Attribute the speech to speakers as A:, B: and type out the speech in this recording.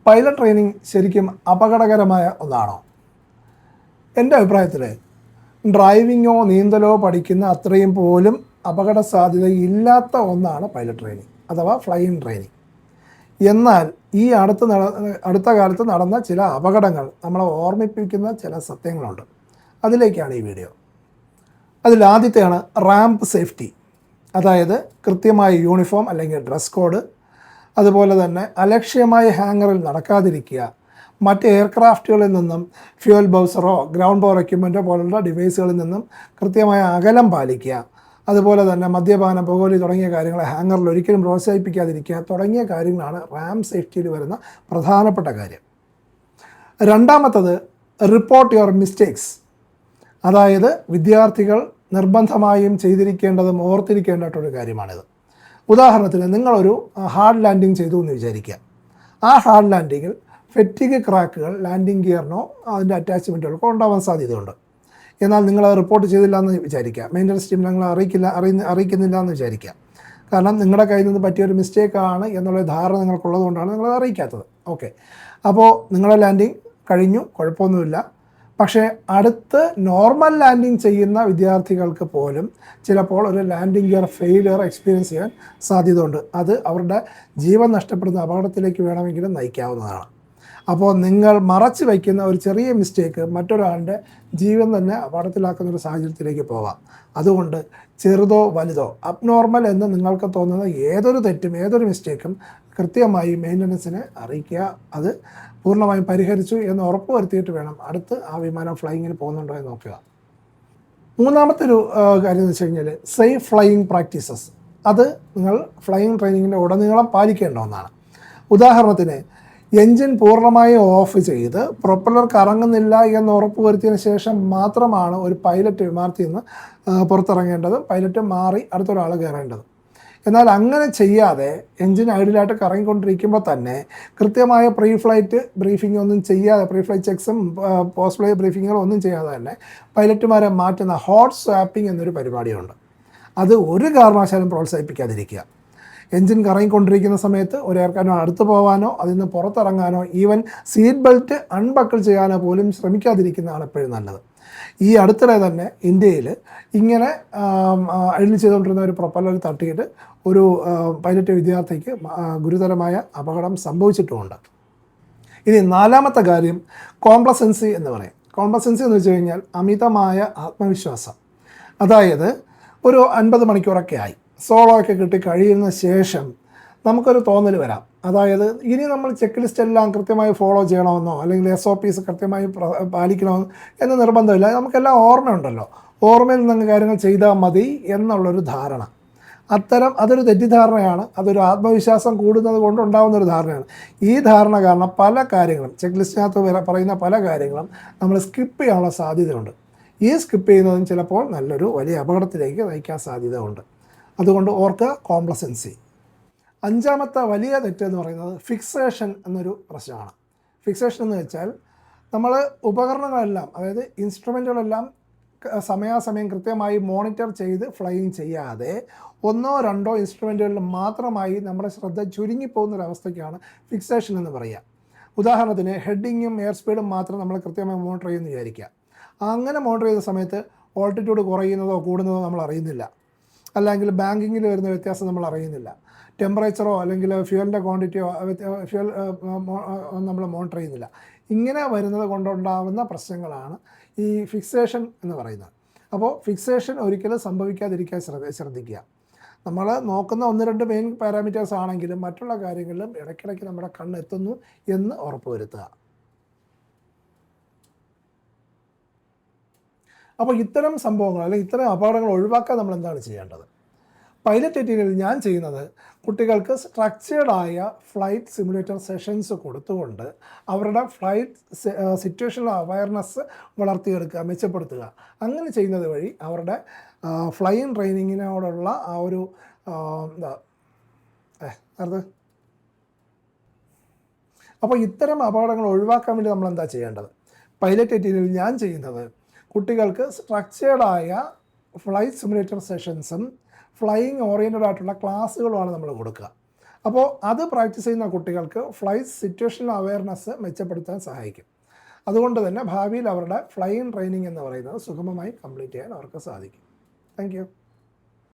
A: Pilot training ശരിക്കും അപകടകരമായ ഒന്നാണോ? എൻ്റെ അഭിപ്രായത്തിൽ ഡ്രൈവിങ്ങോ നീന്തലോ പഠിക്കുന്ന അത്രയും പോലും അപകട സാധ്യത ഇല്ലാത്ത ഒന്നാണ് പൈലറ്റ് ട്രെയിനിങ് അഥവാ ഫ്ലൈയിങ് ട്രെയിനിങ്. എന്നാൽ ഈ അടുത്ത കാലത്ത് നടന്ന ചില അപകടങ്ങൾ നമ്മളെ ഓർമ്മിപ്പിക്കുന്ന ചില സത്യങ്ങളുണ്ട്. അതിലേക്കാണ് ഈ വീഡിയോ. അതിലാദ്യത്തെയാണ് ramp safety. അതായത് കൃത്യമായ യൂണിഫോം അല്ലെങ്കിൽ ഡ്രസ് കോഡ്, അതുപോലെ തന്നെ അലക്ഷ്യമായ ഹാങ്ങറിൽ നടക്കാതിരിക്കുക, മറ്റ് എയർക്രാഫ്റ്റുകളിൽ നിന്നും ഫ്യൂൽ ബൗസറോ ഗ്രൗണ്ട് പവർ എക്യുപ്മെൻറ്റോ പോലുള്ള ഡിവൈസുകളിൽ നിന്നും കൃത്യമായ അകലം പാലിക്കുക, അതുപോലെ തന്നെ മദ്യപാനം, പുകവലി തുടങ്ങിയ കാര്യങ്ങൾ ഹാങ്ങറിൽ ഒരിക്കലും പ്രോത്സാഹിപ്പിക്കാതിരിക്കുക തുടങ്ങിയ കാര്യങ്ങളാണ് റാമ്പ് സേഫ്റ്റിയിൽ വരുന്ന പ്രധാനപ്പെട്ട കാര്യം. രണ്ടാമത്തത് റിപ്പോർട്ട് യുവർ മിസ്റ്റേക്സ്. അതായത് വിദ്യാർത്ഥികൾ നിർബന്ധമായും ചെയ്തിരിക്കേണ്ടതും ഓർത്തിരിക്കേണ്ടതായിട്ടൊരു കാര്യമാണിത്. ഉദാഹരണത്തിന് നിങ്ങളൊരു ഹാർഡ് ലാൻഡിങ് ചെയ്തു എന്ന് വിചാരിക്കുക. ആ ഹാർഡ് ലാൻഡിങ്ങിൽ ഫെറ്റിഗ് ക്രാക്കുകൾ ലാൻഡിങ് ഗിയറിനോ അതിൻ്റെ അറ്റാച്ച്മെൻറ്റുകൾക്കോ ഉണ്ടാവാൻ സാധ്യതയുണ്ട്. എന്നാൽ നിങ്ങളത് റിപ്പോർട്ട് ചെയ്തില്ല എന്ന് വിചാരിക്കുക, മെയിൻ്റനൻസ് ടീം നിങ്ങൾ അറിയിക്കുന്നില്ല എന്ന് വിചാരിക്കുക. കാരണം നിങ്ങളുടെ കയ്യിൽ നിന്ന് പറ്റിയൊരു മിസ്റ്റേക്കാണ് എന്നുള്ള ധാരണ നിങ്ങൾക്കുള്ളത് കൊണ്ടാണ് നിങ്ങളത് അറിയിക്കാത്തത്. ഓക്കെ, അപ്പോൾ നിങ്ങളുടെ ലാൻഡിങ് കഴിഞ്ഞു, കുഴപ്പമൊന്നുമില്ല. പക്ഷേ അടുത്ത് നോർമൽ ലാൻഡിങ് ചെയ്യുന്ന വിദ്യാർത്ഥികൾക്ക് പോലും ചിലപ്പോൾ ഒരു ലാൻഡിങ് ഗിയർ ഫെയിലിയർ എക്സ്പീരിയൻസ് ചെയ്യാൻ സാധ്യതയുണ്ട്. അത് അവരുടെ ജീവൻ നഷ്ടപ്പെടുന്ന അപകടത്തിലേക്ക് വേണമെങ്കിലും നയിക്കാവുന്നതാണ്. അപ്പോൾ നിങ്ങൾ മറച്ചു വയ്ക്കുന്ന ഒരു ചെറിയ മിസ്റ്റേക്ക് മറ്റൊരാളുടെ ജീവൻ തന്നെ അപകടത്തിലാക്കുന്ന ഒരു സാഹചര്യത്തിലേക്ക് പോവാം. അതുകൊണ്ട് ചെറുതോ വലുതോ അബ്നോർമൽ എന്ന് നിങ്ങൾക്ക് തോന്നുന്ന ഏതൊരു തെറ്റും ഏതൊരു മിസ്റ്റേക്കും കൃത്യമായി മെയിൻ്റനൻസിനെ അറിയിക്കുക. അത് പൂർണ്ണമായും പരിഹരിച്ചു എന്ന് ഉറപ്പ് വരുത്തിയിട്ട് വേണം അടുത്ത് ആ വിമാനം ഫ്ലൈയിങ്ങിന് പോകുന്നുണ്ടോ എന്ന് നോക്കുക. മൂന്നാമത്തെ ഒരു കാര്യം എന്ന് വെച്ച് കഴിഞ്ഞാൽ സേഫ് ഫ്ലൈയിങ് പ്രാക്ടീസസ്. അത് നിങ്ങൾ ഫ്ലൈയിങ് ട്രെയിനിങ്ങിൻ്റെ ഉടനീളം പാലിക്കേണ്ട ഒന്നാണ്. ഉദാഹരണത്തിന് എൻജിൻ പൂർണ്ണമായി ഓഫ് ചെയ്ത് പ്രൊപ്പല്ലർ കറങ്ങുന്നില്ല എന്ന് ഉറപ്പ് വരുത്തിയതിന് ശേഷം മാത്രമാണ് ഒരു പൈലറ്റ് വിമാനത്തിൽ നിന്ന് പുറത്തിറങ്ങേണ്ടത്, പൈലറ്റ് മാറി അടുത്തൊരാൾ കയറേണ്ടത്. എന്നാൽ അങ്ങനെ ചെയ്യാതെ എൻജിൻ ഐഡിയലായിട്ട് കറങ്ങിക്കൊണ്ടിരിക്കുമ്പോൾ തന്നെ കൃത്യമായ പ്രീ ഫ്ലൈറ്റ് ബ്രീഫിംഗ് ഒന്നും ചെയ്യാതെ, പ്രീ ഫ്ലൈറ്റ് ചെക്സും പോസ്റ്റ് ഫ്ലൈറ്റ് ബ്രീഫിങ്ങുകളും ഒന്നും ചെയ്യാതെ തന്നെ പൈലറ്റുമാരെ മാറ്റുന്ന ഹോട്ട് സ്വാപ്പിംഗ് എന്നൊരു പരിപാടിയുണ്ട്. അത് ഒരു കാരണവശാലും പ്രോത്സാഹിപ്പിക്കാതിരിക്കുക. എൻജിൻ കറങ്ങിക്കൊണ്ടിരിക്കുന്ന സമയത്ത് ഒരു എയർക്രാഫ്റ്റിനോ അടുത്ത് പോകാനോ അതിൽ നിന്ന് പുറത്തിറങ്ങാനോ ഈവൻ സീറ്റ് ബെൽറ്റ് അൺബക്കിൾ ചെയ്യാനോ പോലും ശ്രമിക്കാതിരിക്കുന്നതാണ് എപ്പോഴും നല്ലത്. ഈ അടുത്തിടെ തന്നെ ഇന്ത്യയിൽ ഇങ്ങനെ ഐഡിൽ ചെയ്തുകൊണ്ടിരുന്ന ഒരു പ്രൊപ്പല്ലർ തട്ടിയിട്ട് ഒരു പൈലറ്റ് വിദ്യാർത്ഥിക്ക് ഗുരുതരമായ അപകടം സംഭവിച്ചിട്ടുമുണ്ട്. ഇനി നാലാമത്തെ കാര്യം കോംപ്ലസൻസി എന്ന് പറയും. കോംപ്ലസൻസി എന്ന് വെച്ച് കഴിഞ്ഞാൽ അമിതമായ ആത്മവിശ്വാസം. അതായത് ഒരു 50 മണിക്കൂറൊക്കെ ആയി, സോളോ ഒക്കെ കിട്ടി കഴിയുന്ന ശേഷം നമുക്കൊരു തോന്നൽ വരാം. അതായത് ഇനി നമ്മൾ ചെക്ക് ലിസ്റ്റ് എല്ലാം കൃത്യമായി ഫോളോ ചെയ്യണമെന്നോ അല്ലെങ്കിൽ SOPs കൃത്യമായി പാലിക്കണമെന്നോ എന്ന് നിർബന്ധമില്ല. നമുക്കെല്ലാം ഓർമ്മയുണ്ടല്ലോ, ഓർമ്മയിൽ നിന്ന് കാര്യങ്ങൾ ചെയ്താൽ മതി എന്നുള്ളൊരു ധാരണ. അതൊരു തെറ്റിദ്ധാരണയാണ്. അതൊരു ആത്മവിശ്വാസം കൂടുന്നത് കൊണ്ടുണ്ടാകുന്നൊരു ധാരണയാണ്. ഈ ധാരണ കാരണം പല കാര്യങ്ങളും ചെക്ക് ലിസ്റ്റിനകത്ത് പറയുന്ന പല കാര്യങ്ങളും നമ്മൾ സ്കിപ്പ് ചെയ്യാനുള്ള സാധ്യതയുണ്ട്. ഈ സ്കിപ്പ് ചെയ്യുന്നതും ചിലപ്പോൾ നല്ലൊരു വലിയ അപകടത്തിലേക്ക് നയിക്കാൻ സാധ്യത ഉണ്ട്. അതുകൊണ്ട് ഓർക്കുക കോംപ്ലസൻസി. അഞ്ചാമത്തെ വലിയ തെറ്റെന്ന് പറയുന്നത് ഫിക്സേഷൻ എന്നൊരു പ്രശ്നമാണ്. ഫിക്സേഷൻ എന്ന് വെച്ചാൽ നമ്മൾ ഉപകരണങ്ങളെല്ലാം, അതായത് ഇൻസ്ട്രുമെൻറ്റുകളെല്ലാം സമയാസമയം കൃത്യമായി മോണിറ്റർ ചെയ്ത് ഫ്ലൈയിങ് ചെയ്യാതെ 1-2 ഇൻസ്ട്രുമെൻറ്റുകളിൽ മാത്രമായി നമ്മുടെ ശ്രദ്ധ ചുരുങ്ങിപ്പോകുന്നൊരവസ്ഥയ്ക്കാണ് ഫിക്സേഷൻ എന്ന് പറയുക. ഉദാഹരണത്തിന് ഹെഡിങ്ങും എയർ സ്പീഡും മാത്രം നമ്മൾ കൃത്യമായി മോണിറ്റർ ചെയ്യുമെന്ന് വിചാരിക്കുക. അങ്ങനെ മോണിറ്റർ ചെയ്ത സമയത്ത് ഓൾട്ടിറ്റ്യൂഡ് കുറയുന്നതോ കൂടുന്നതോ നമ്മൾ അറിയുന്നില്ല, അല്ലെങ്കിൽ ബാങ്കിങ്ങിൽ വരുന്ന വ്യത്യാസം നമ്മൾ അറിയുന്നില്ല, ടെമ്പറേച്ചറോ അല്ലെങ്കിൽ ഫ്യൂവലിൻ്റെ ക്വാണ്ടിറ്റിയോ ഫ്യൂവൽ നമ്മൾ മോണിറ്റർ ചെയ്യുന്നില്ല. ഇങ്ങനെ വരുന്നത് കൊണ്ടുണ്ടാകുന്ന പ്രശ്നങ്ങളാണ് ഈ ഫിക്സേഷൻ എന്ന് പറയുന്നത്. അപ്പോൾ ഫിക്സേഷൻ ഒരിക്കലും സംഭവിക്കാതിരിക്കാൻ ശ്രദ്ധിക്കുക. നമ്മൾ നോക്കുന്ന 1-2 മെയിൻ പാരാമീറ്റേഴ്സ് ആണെങ്കിലും മറ്റുള്ള കാര്യങ്ങളിലും ഇടയ്ക്കിടയ്ക്ക് നമ്മുടെ കണ്ണെത്തുന്നു എന്ന് ഉറപ്പുവരുത്തുക. അപ്പോൾ ഇത്തരം സംഭവങ്ങൾ അല്ലെങ്കിൽ ഇത്തരം അപകടങ്ങൾ ഒഴിവാക്കാൻ നമ്മൾ എന്താണ് ചെയ്യേണ്ടത്? പൈലറ്റ് ട്രെയിനിങ്ങിൽ ഞാൻ ചെയ്യുന്നത് കുട്ടികൾക്ക് സ്ട്രക്ചേർഡായ ഫ്ലൈറ്റ് സിമുലേറ്റർ സെഷൻസ് കൊടുത്തുകൊണ്ട് അവരുടെ ഫ്ലൈറ്റ് സിറ്റുവേഷണൽ അവയർനെസ് വളർത്തിയെടുക്കുക, മെച്ചപ്പെടുത്തുക. അങ്ങനെ ചെയ്യുന്നത് വഴി അവരുടെ ഫ്ലൈയിങ് ട്രെയിനിങ്ങിനോടുള്ള ആ ഒരു അപ്പോൾ ഇത്തരം അപകടങ്ങൾ ഒഴിവാക്കാൻ വേണ്ടി നമ്മൾ എന്താ ചെയ്യേണ്ടത്? പൈലറ്റ് ട്രെയിനിങ്ങിൽ ഞാൻ ചെയ്യുന്നത് കുട്ടികൾക്ക് സ്ട്രക്ചേർഡായ ഫ്ലൈറ്റ് സിമുലേറ്റർ സെഷൻസും ഫ്ലൈയിങ് ഓറിയൻറ്റഡ് ആയിട്ടുള്ള ക്ലാസ്സുകളുമാണ് നമ്മൾ കൊടുക്കുക. അപ്പോൾ അത് പ്രാക്ടീസ് ചെയ്യുന്ന കുട്ടികൾക്ക് ഫ്ലൈറ്റ് സിറ്റുവേഷണൽ അവയർനെസ് മെച്ചപ്പെടുത്താൻ സഹായിക്കും. അതുകൊണ്ട് തന്നെ ഭാവിയിൽ അവരുടെ ഫ്ലൈയിങ് ട്രെയിനിങ് എന്ന് പറയുന്നത് സുഗമമായി കംപ്ലീറ്റ് ചെയ്യാൻ അവർക്ക് സാധിക്കും. Thank you.